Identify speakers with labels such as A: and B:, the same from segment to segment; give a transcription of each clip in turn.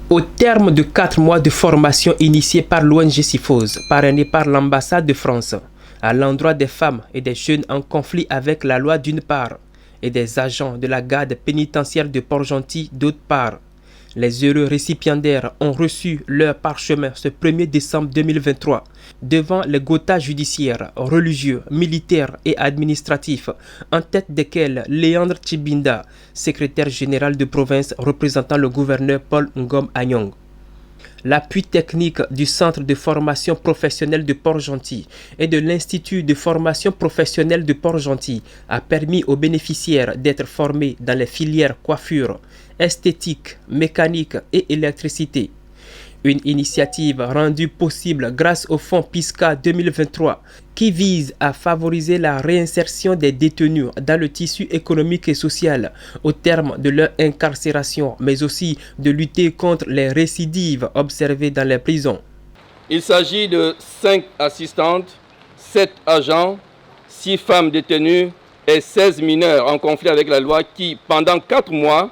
A: Au terme de 4 mois de formation initiée par l'ONG SIFOS, parrainée par l'ambassade de France, à l'endroit des femmes et des jeunes en conflit avec la loi d'une part, et des agents de la garde pénitentiaire de Port-Gentil d'autre part, les heureux récipiendaires ont reçu leur parchemin ce 1er décembre 2023 devant les gothas judiciaires, religieux, militaires et administratifs, en tête desquels Léandre Tchibinda, secrétaire général de province représentant le gouverneur Paul Ngom Agnong. L'appui technique du Centre de formation professionnelle de Port-Gentil et de l'Institut de formation professionnelle de Port-Gentil a permis aux bénéficiaires d'être formés dans les filières coiffure, esthétique, mécanique et électricité. Une initiative rendue possible grâce au fonds PISCA 2023 qui vise à favoriser la réinsertion des détenus dans le tissu économique et social au terme de leur incarcération, mais aussi de lutter contre les récidives observées dans les prisons.
B: Il s'agit de 5 assistantes, 7 agents, 6 femmes détenues et 16 mineurs en conflit avec la loi qui, pendant 4 mois,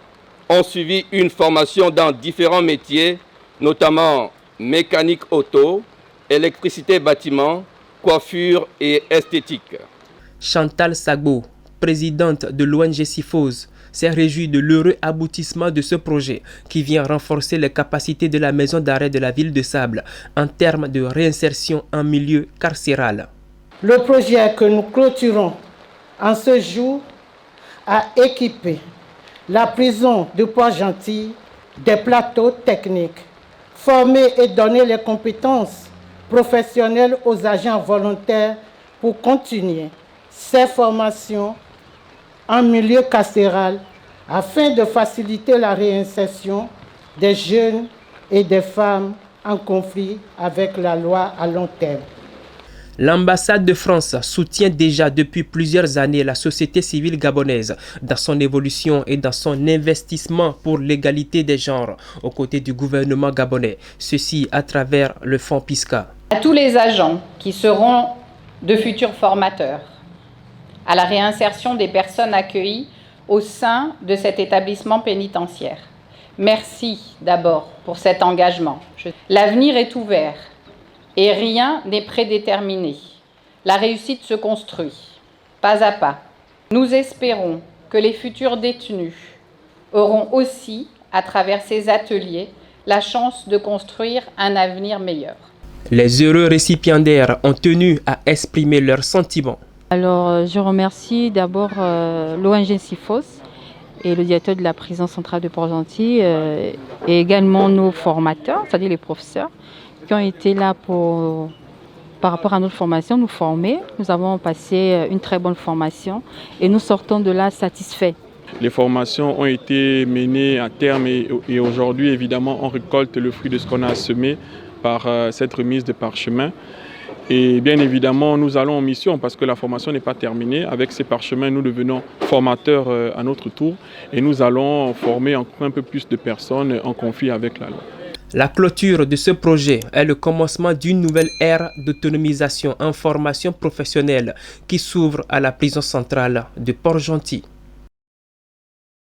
B: ont suivi une formation dans différents métiers, notamment mécanique auto, électricité bâtiment, coiffure et esthétique.
A: Chantal Sagbo, présidente de l'ONG SIFOS, s'est réjouie de l'heureux aboutissement de ce projet qui vient renforcer les capacités de la maison d'arrêt de la ville de Sable en termes de réinsertion en milieu carcéral.
C: Le projet que nous clôturons en ce jour a équipé la prison de Port-Gentil des plateaux techniques, former et donner les compétences professionnelles aux agents volontaires pour continuer ces formations en milieu carcéral afin de faciliter la réinsertion des jeunes et des femmes en conflit avec la loi à long terme.
A: L'ambassade de France soutient déjà depuis plusieurs années la société civile gabonaise dans son évolution et dans son investissement pour l'égalité des genres aux côtés du gouvernement gabonais, ceci à travers le fonds PISCA.
D: À tous les agents qui seront de futurs formateurs, à la réinsertion des personnes accueillies au sein de cet établissement pénitentiaire. Merci d'abord pour cet engagement. L'avenir est ouvert. Et rien n'est prédéterminé. La réussite se construit, pas à pas. Nous espérons que les futurs détenus auront aussi, à travers ces ateliers, la chance de construire un avenir meilleur.
A: Les heureux récipiendaires ont tenu à exprimer leurs sentiments.
E: Alors, je remercie d'abord l'ONG SIFOS et le directeur de la prison centrale de Port-Gentil et également nos formateurs, c'est-à-dire les professeurs, qui ont été là par rapport à notre formation, nous former. Nous avons passé une très bonne formation et nous sortons de là satisfaits.
F: Les formations ont été menées à terme et aujourd'hui, évidemment, on récolte le fruit de ce qu'on a semé par cette remise de parchemin. Et bien évidemment, nous allons en mission parce que la formation n'est pas terminée. Avec ces parchemins, nous devenons formateurs à notre tour et nous allons former encore un peu plus de personnes en conflit avec la loi.
A: La clôture de ce projet est le commencement d'une nouvelle ère d'autonomisation en formation professionnelle qui s'ouvre à la prison centrale de Port-Gentil.